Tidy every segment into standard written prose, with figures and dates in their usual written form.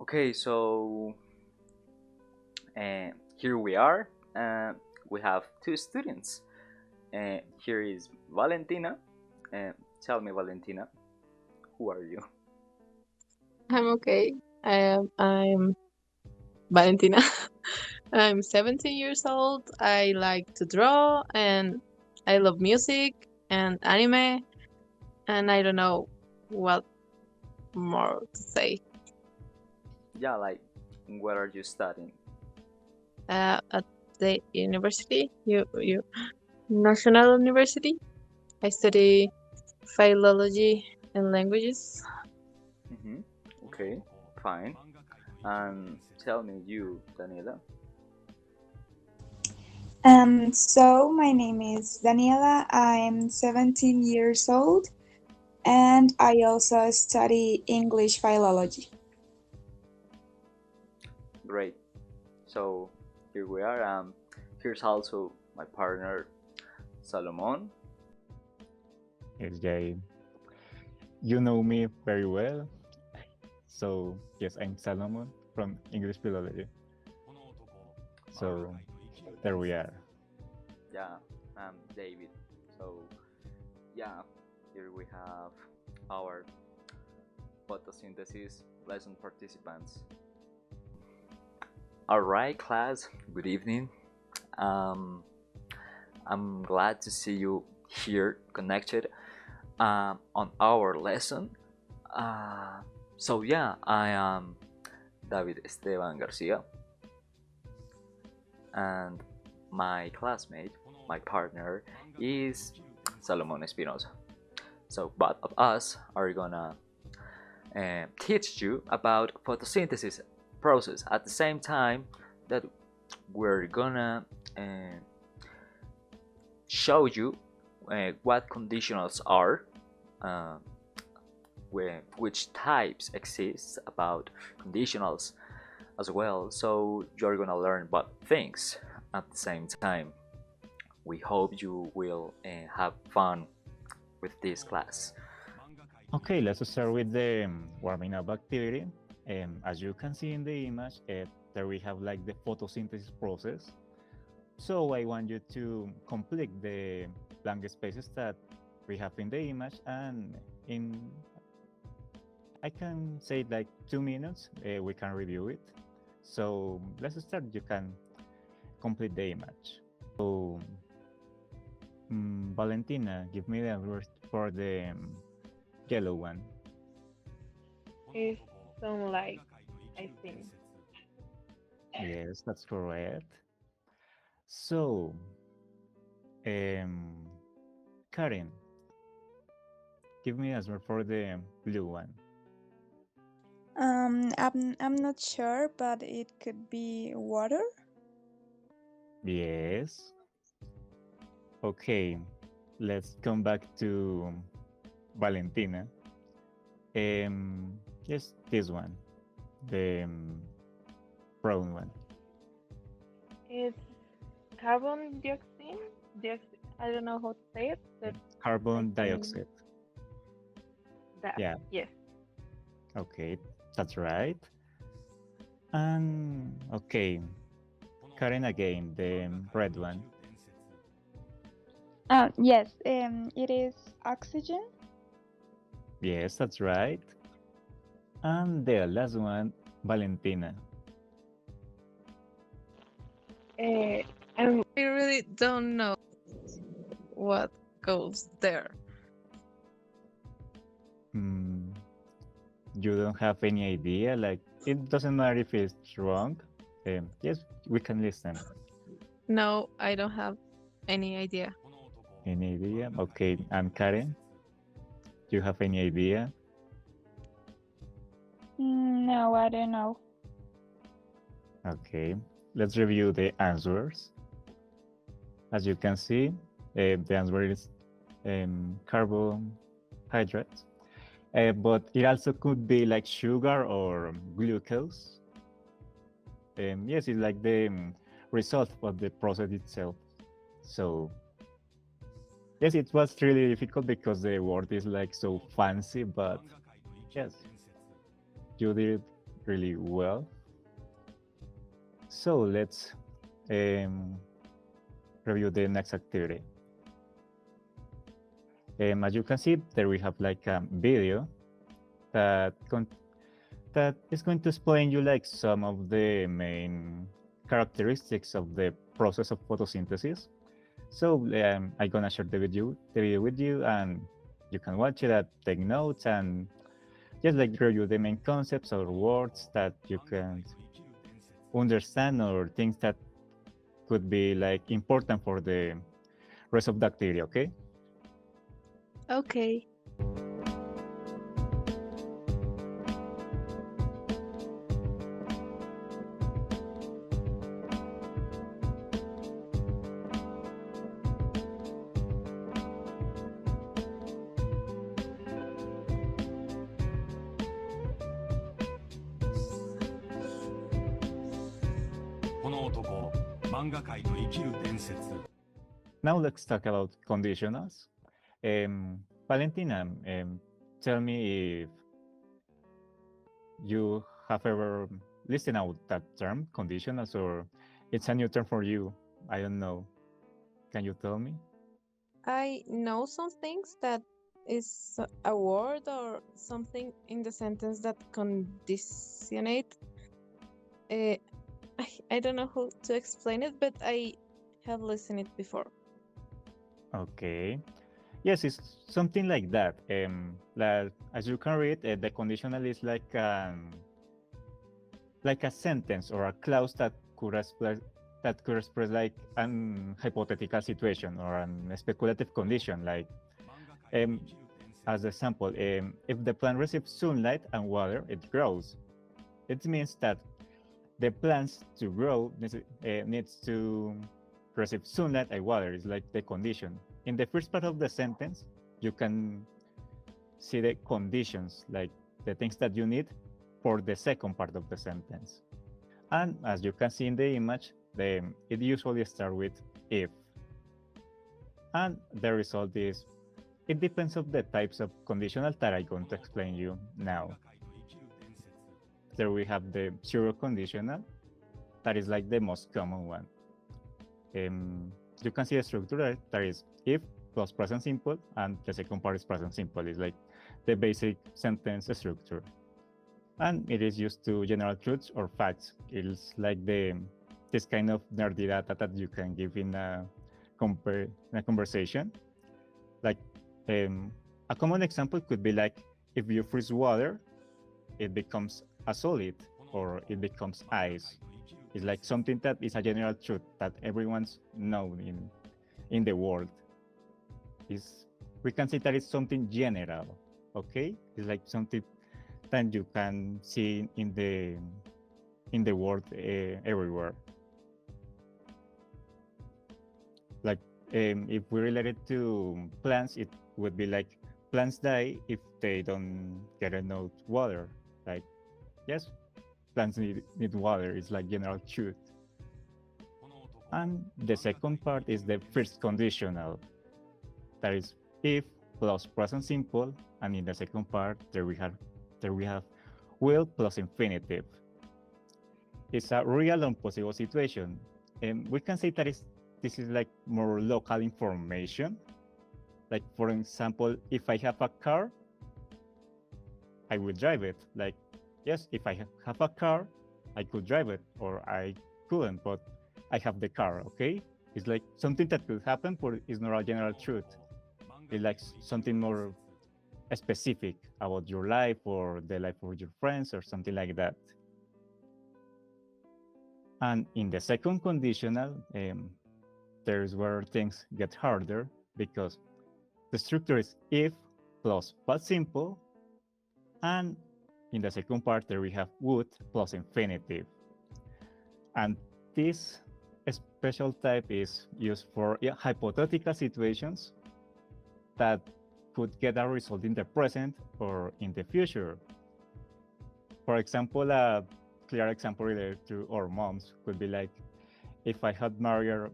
Okay, so here we are. We have two students. Here is Valentina. Tell me, Valentina, who are you? I'm okay. I'm Valentina. I'm 17 years old. I like to draw and I love music and anime and I don't know what more to say. Yeah, like, what are you studying? At the university, you National University, I study philology and languages. Mm-hmm. Okay, fine. And tell me, you, Daniela. So my name is Daniela. I'm 17 years old and I also study English philology. Great. So here we are. Here's also my partner, Salomon. Yes, Jay. You know me very well. So, yes, I'm Salomon from English Philology. So, there we are. Yeah, I'm David. So yeah, here we have our photosynthesis lesson participants. All right, class. Good evening. Um, I'm glad to see you here connected on our lesson. So yeah, I am David Esteban Garcia, and my classmate, my partner, is Salomon Espinosa. So both of us are gonna teach you about photosynthesis process at the same time that we're gonna uh, show you what conditionals are, uh, which types exist about conditionals as well. So you're gonna learn about things at the same time. We hope you will have fun with this class. Okay, let's start with the warming up activity. As you can see in the image, there we have like the photosynthesis process. So I want you to complete the blank spaces that we have in the image, and in I can say like 2 minutes, we can review it. So let's start. You can complete the image. So Valentina, give me the word for the yellow one. It's sunlight, I think. Yes, that's correct. So, um, Karen, give me answer for the blue one. I'm not sure, but it could be water. Yes. Okay, let's come back to Valentina. Yes, this one, the brown one. It's carbon dioxide. I don't know how to say it, but I Carbon think dioxide. that. Yeah, Yes. okay, that's right. And okay, Karen again, the red one. Yes, it is oxygen. Yes, that's right. And the last one, Valentina. Uh, I really don't know what goes there. Hmm, you don't have any idea? Like, it doesn't matter if it's wrong. Yes, we can listen. No, I don't have any idea. Any idea? Okay, and Karen, you have any idea? No, I don't know. Okay, let's review the answers. As you can see, the answer is carbohydrates. But it also could be like sugar or glucose. Yes, it's like the result of the process itself. So yes, it was really difficult because the word is like so fancy, but yes, you did really well. So let's um, review the next activity. As you can see, there we have like a video that that is going to explain you like some of the main characteristics of the process of photosynthesis. So I'm gonna share the video with you, and you can watch it and take notes and just like review the main concepts or words that you can understand or things that could be like important for the rest of the activity. Okay. Okay. Now let's talk about conditionals. Valentina, tell me if you have ever listened out that term, conditionals, or it's a new term for you. I don't know. Can you tell me? I know some things that is a word or something in the sentence that conditionate. Uh, I don't know how to explain it, but I have listened it before. Okay. Yes, it's something like that. Like, as you can read, the conditional is like a sentence or a clause that could express like an hypothetical situation or an speculative condition. Like, um, as an example, if the plant receives sunlight and water, it grows. It means that the plants to grow needs to receive sunlight and water. Is like the condition. In the first part of the sentence, you can see the conditions, like the things that you need for the second part of the sentence. And as you can see in the image, it usually starts with if. And the result is, it depends on the types of conditional that I'm going to explain you now. There we have the zero conditional, that is like the most common one. You can see the structure that is if plus present simple, and the second part is present simple. It's like the basic sentence structure. And it is used to general truths or facts. It's like this kind of nerdy data that you can give in a conversation. Like a common example could be like, if you freeze water, it becomes a solid or it becomes ice. It's like something that is a general truth that everyone's known in the world. We can say that it's something general, okay? It's like something that you can see in the world everywhere. Like if we relate it to plants, it would be like plants die if they don't get enough water. Like, yes, plants need water. It's like general truth. And the second part is the first conditional. That is if plus present simple, and in the second part there we have will plus infinitive. It's a real and possible situation, and we can say that this is like more local information. Like, for example, if I have a car, I will drive it. Like, yes, if I have a car, I could drive it, or I couldn't, but I have the car. Okay, it's like something that could happen, but it's not a general truth. It's like something more specific about your life or the life of your friends or something like that. And in the second conditional, there's where things get harder, because the structure is if plus past simple, and in the second part there we have would plus infinitive. And this special type is used for hypothetical situations that could get a result in the present or in the future. For example, a clear example related to our moms could be like, if I had married,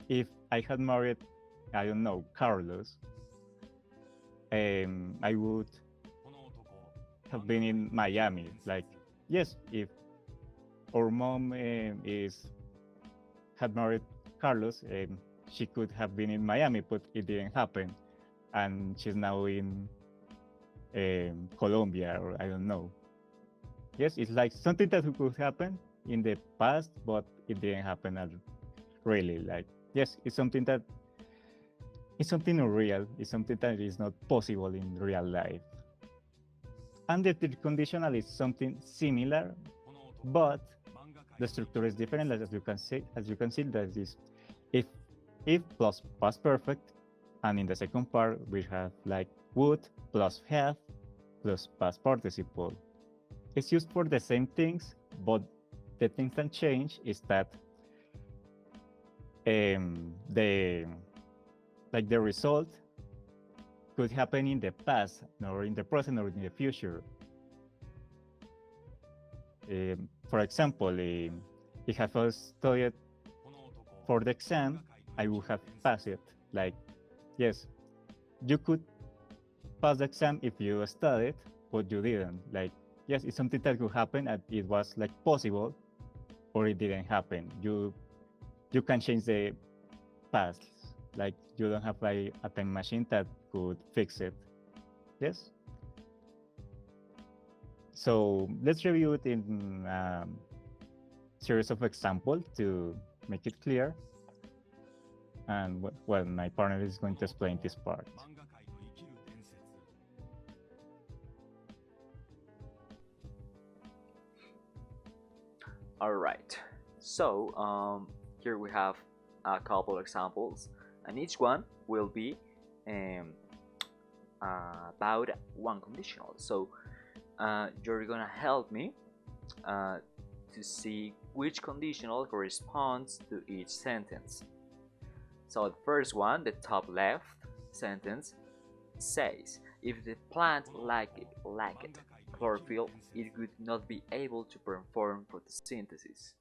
if I had married, I don't know, Carlos, I would have been in Miami. Like, yes, if our mom is had married Carlos, she could have been in Miami, but it didn't happen, and she's now in Colombia, or I don't know. Yes, it's like something that could happen in the past, but it didn't happen really. Like, yes, it's something unreal. It's something that is not possible in real life. And the third conditional is something similar, but the structure is different. As you can see, that is if plus past perfect, and in the second part we have like would plus have plus past participle. It's used for the same things, but the thing that change is that the the result could happen in the past, or in the present, or in the future. For example, if I have studied for the exam, I would have passed it. Like, yes, you could pass the exam if you studied, but you didn't. Like, yes, it's something that could happen, and it was like possible, or it didn't happen. You can change the past. Like, you don't have like a time machine that could fix it. Yes. So let's review it in series of examples to make it clear. And well, my partner is going to explain this part. All right. So here we have a couple examples, and each one will be um, about one conditional. So you're gonna help me to see which conditional corresponds to each sentence. So the first one, the top left sentence, says if the plant lacked chlorophyll, it would not be able to perform photosynthesis.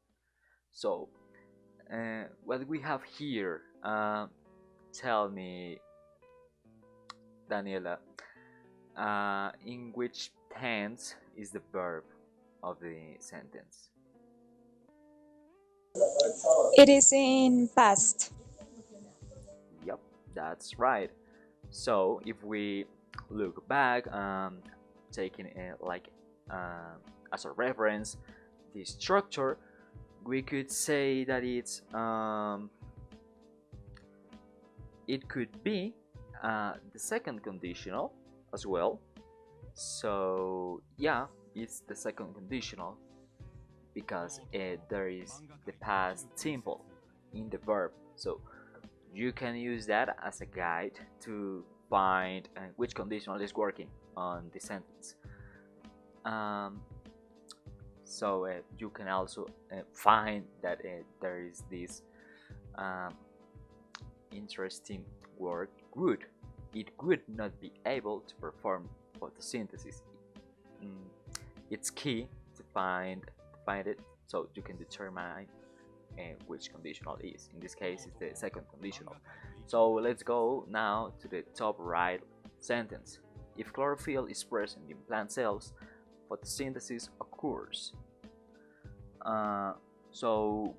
So what we have here, tell me, Daniela, in which tense is the verb of the sentence? It is in past. Yep, that's right. So if we look back, taking it like as a reference, the structure, we could say that it could be the second conditional as well. So yeah, it's the second conditional because there is the past simple in the verb. So you can use that as a guide to find which conditional is working on the sentence. So you can also find that there is this interesting word, would. It would not be able to perform photosynthesis. It's key to find it so you can determine which conditional is. In this case, it's the second conditional. So let's go now to the top right sentence. If chlorophyll is present in plant cells, photosynthesis occurs. So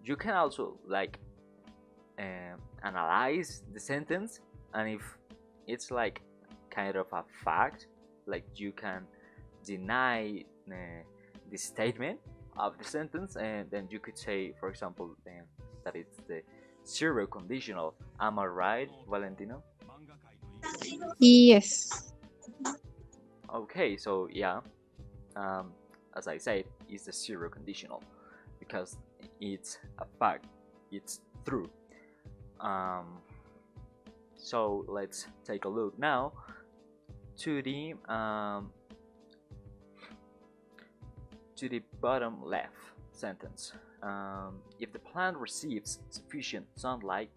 you can also like analyze the sentence, and if it's like kind of a fact, like you can deny the statement of the sentence, and then you could say, for example, that it's the zero conditional. Am I right, Valentino? Yes. Okay, so yeah, as I said, it's the zero conditional because it's a fact, it's true. So let's take a look now to the bottom left sentence. If the plant receives sufficient sunlight,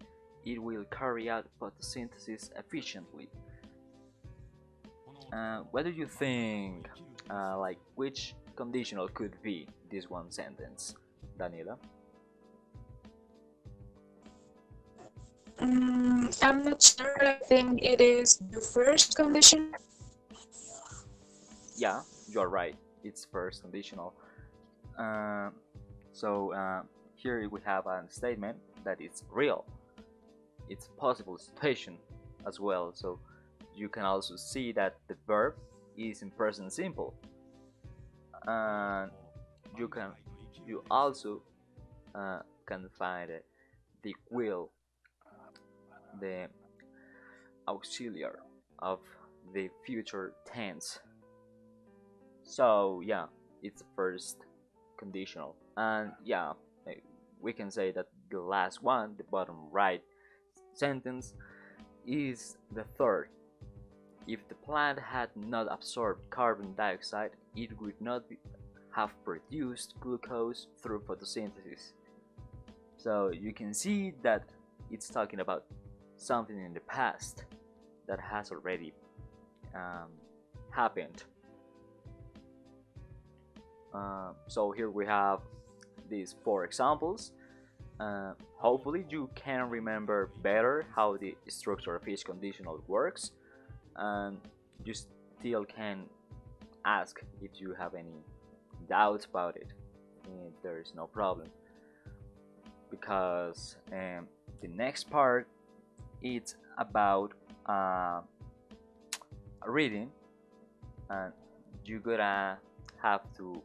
it will carry out photosynthesis efficiently. What do you think? Like, which conditional could be this one sentence, Daniela? I'm not sure. I think it is the first condition. Yeah, you are right. It's first conditional. Uh, so here we have a statement that it's real. It's possible situation as well. So you can also see that the verb is in present simple, and you also can find the will, the auxiliary of the future tense. So yeah, it's the first conditional, and yeah, we can say that the last one, the bottom right sentence, is the third. If the plant had not absorbed carbon dioxide, it would not have produced glucose through photosynthesis. So you can see that it's talking about something in the past that has already um, happened. So here we have these four examples. Hopefully you can remember better how the structure of each conditional works, and you still can ask if you have any doubts about it. There is no problem, because the next part is about reading, and you gotta have to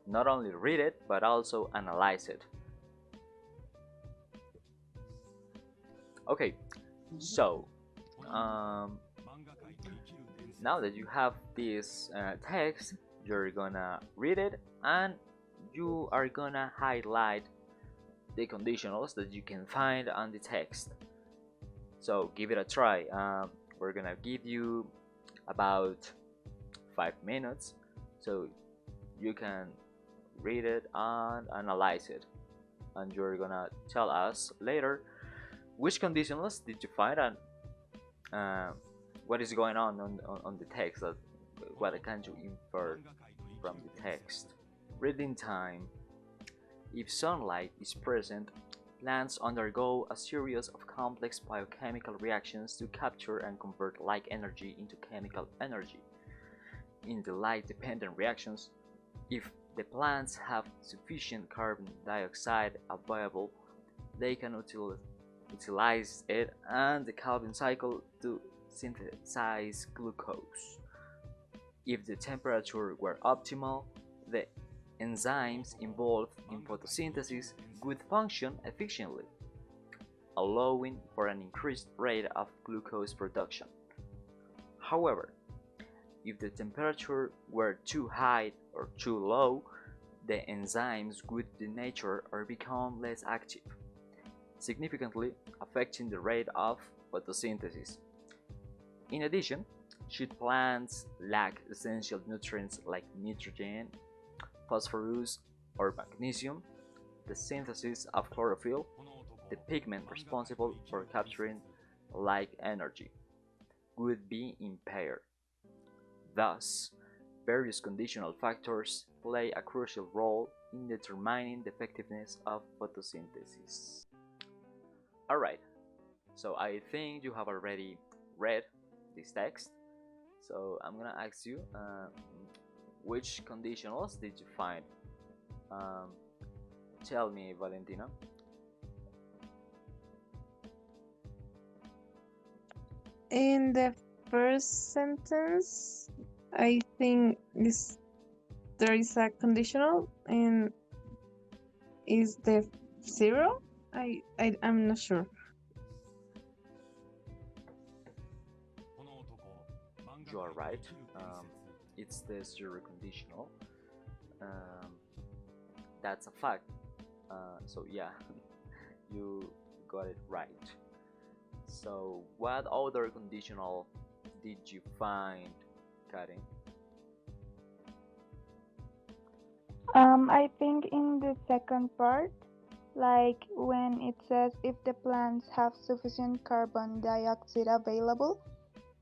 not only read it but also analyze it. Okay, so um, now that you have this text, you're gonna read it, and you are gonna highlight the conditionals that you can find on the text. So give it a try. We're gonna give you about 5 minutes so you can read it and analyze it, and you're gonna tell us later which conditionals did you find, and uh, what is going on the text, that what can you infer from the text. Reading time. If sunlight is present, plants undergo a series of complex biochemical reactions to capture and convert light energy into chemical energy. In the light-dependent reactions, if the plants have sufficient carbon dioxide available, they can utilize it and the Calvin cycle to synthesize glucose. If the temperature were optimal, the enzymes involved in photosynthesis would function efficiently, allowing for an increased rate of glucose production. However, if the temperature were too high or too low, the enzymes would denature or become less active, significantly affecting the rate of photosynthesis. In addition, should plants lack essential nutrients like nitrogen, phosphorus, or magnesium, the synthesis of chlorophyll, the pigment responsible for capturing light energy, would be impaired. Thus, various conditional factors play a crucial role in determining the effectiveness of photosynthesis. Alright, so I think you have already read this text. So I'm gonna ask you, which conditionals did you find? Um, Tell me, Valentina. In the first sentence, I think there is a conditional and is the zero. I'm not sure. You are right. It's the zero conditional. Um, that's a fact. So yeah, you got it right. So what other conditional did you find, Karen? I think in the second part, like when it says if the plants have sufficient carbon dioxide available,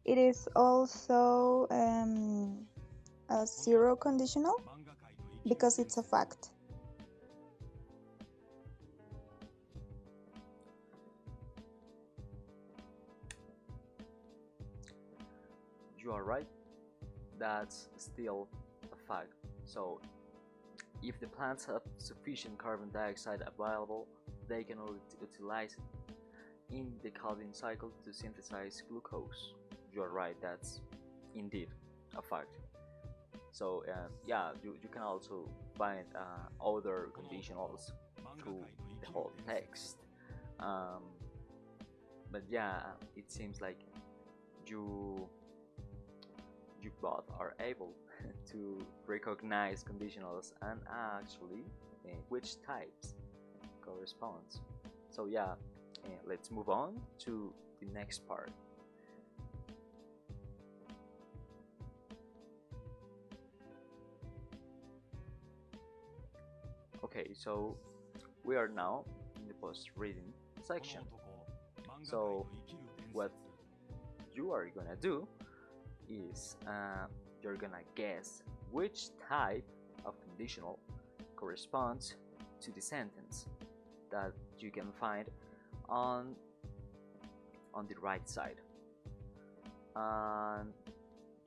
it is also a zero conditional because it's a fact. You are right. That's still fact. So if the plants have sufficient carbon dioxide available, they can utilize it in the Calvin cycle to synthesize glucose. You're right, that's indeed a fact. So yeah, you can also find other conditionals through the whole text. Um, but yeah, it seems like you you both are able to recognize conditionals and actually which types corresponds. So yeah, let's move on to the next part. Okay, so we are now in the post-reading section. So what you are gonna do is you're gonna guess which type of conditional corresponds to the sentence that you can find on the right side, and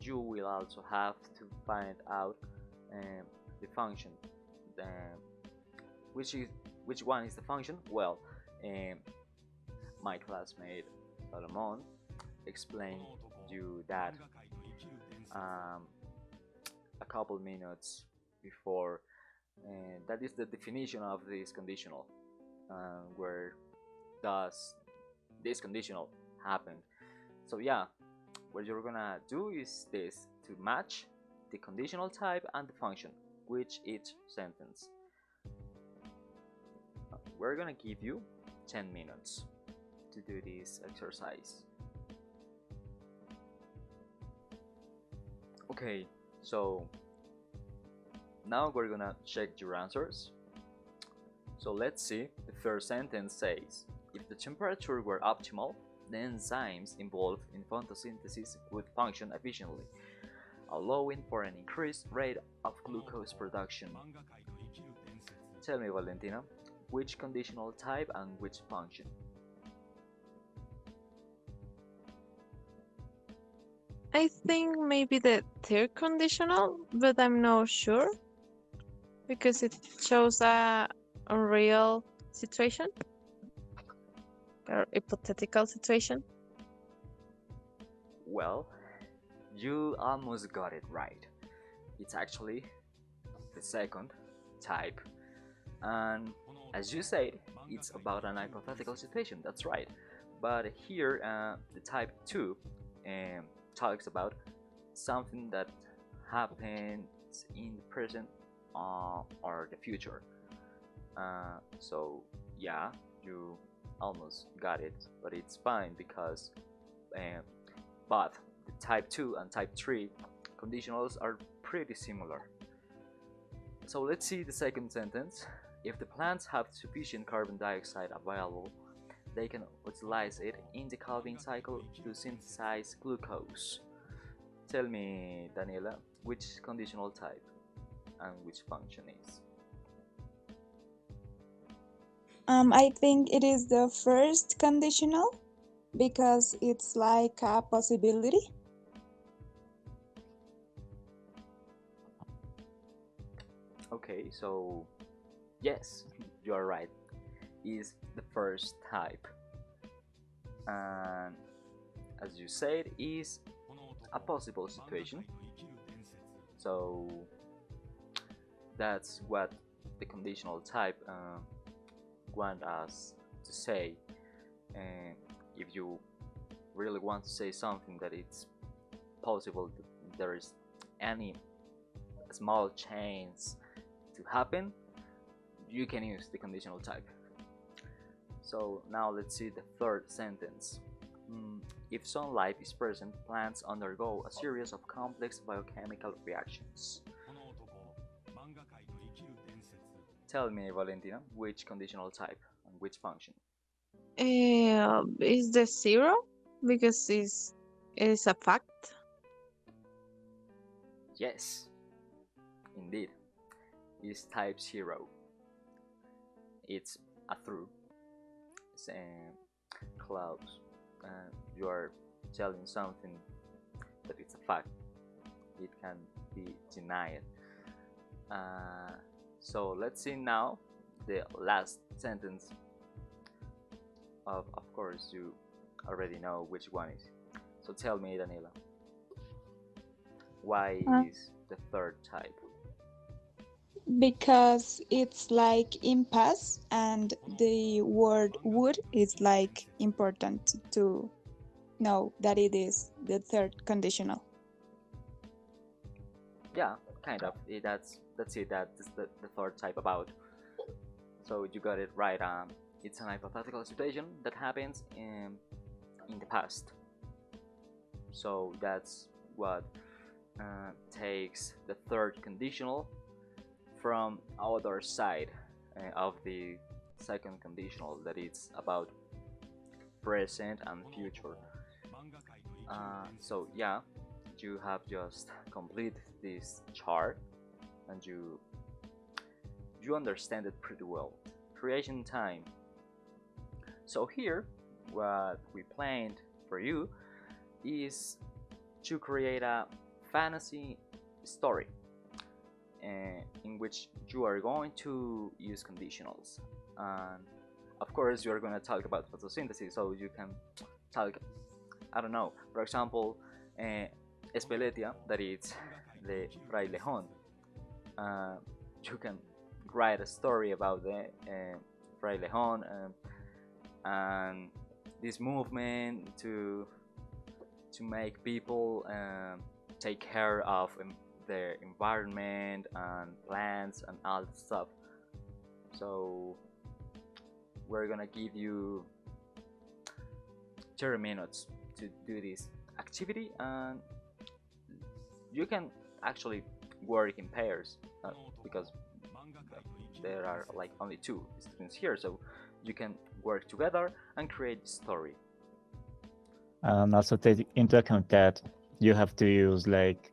you will also have to find out the function, which one is the function. Well, um, my classmate Salomon explained you that um, a couple minutes before, and that is the definition of this conditional, where does this conditional happen. So yeah, what you're gonna do is this: to match the conditional type and the function with each sentence. We're gonna give you 10 minutes to do this exercise. Okay, so now we're gonna check your answers. So let's see. The first sentence says, if the temperature were optimal, the enzymes involved in photosynthesis would function efficiently, allowing for an increased rate of glucose production. Tell me, Valentina, which conditional type and which function? I think maybe the third conditional, but I'm not sure because it shows a unreal situation or hypothetical situation. Well, you almost got it right. It's actually the second type, and as you said, it's about an hypothetical situation. That's right. But here, the type 2 talks about something that happens in the present or the future. So yeah, you almost got it, but it's fine because but the type 2 and type 3 conditionals are pretty similar. So let's see the second sentence. If the plants have sufficient carbon dioxide available, they can utilize it in the Calvin cycle to synthesize glucose. Tell me, Daniela, which conditional type and which function is? I think it is the first conditional because it's like a possibility. Okay, so yes, you are right. Is the first type, and as you said, is a possible situation. So that's what the conditional type want us to say. And if you really want to say something that it's possible that there is any small chance to happen, you can use the conditional type. So now let's see the third sentence. If sunlight is present, plants undergo a series of complex biochemical reactions. Tell me, Valentina, which conditional type and which function? Is the zero because it's a fact. Yes, indeed, is type 0. It's a true. It's clouds. You are telling something that it's a fact. It can be denied. Uh, so let's see now the last sentence. Of course, you already know which one is. So tell me, Daniela, why Uh, is the third type? because it's like impasse, and the word would is like important to know that it is the third conditional. Yeah, kind of. That's it. That's the third type about. So you got it right. It's an hypothetical situation that happens in the past. So that's what takes the third conditional from other side of the second conditional, that it's about present and future. So yeah, you have just complete this chart and you understand it pretty well. Creation time. So here, what we planned for you is to create a fantasy story in which you are going to use conditionals. And of course, you are going to talk about photosynthesis, so you can talk, I don't know, for example, uh, Espeletia, that is the frailejón. Uh, you can write a story about the frailejón and this movement to make people take care of their environment and plants and all that stuff. So we're gonna give you 30 minutes to do this activity, and you can actually work in pairs because there are like only two students here, so you can work together and create the story. And also take into account that you have to use like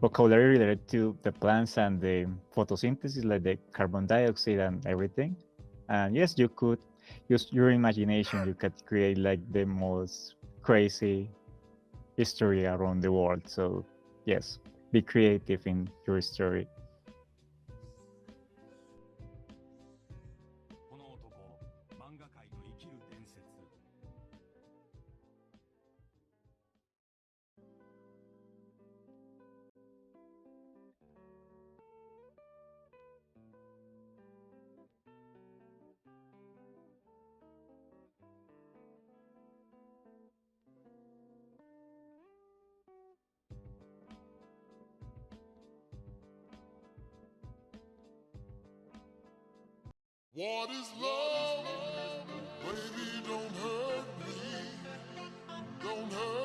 vocabulary related to the plants and the photosynthesis, like the carbon dioxide and everything. And yes, you could use your imagination. You could create like the most crazy history around the world. So yes, be creative in your story. What is love? Baby, don't hurt me. Don't hurt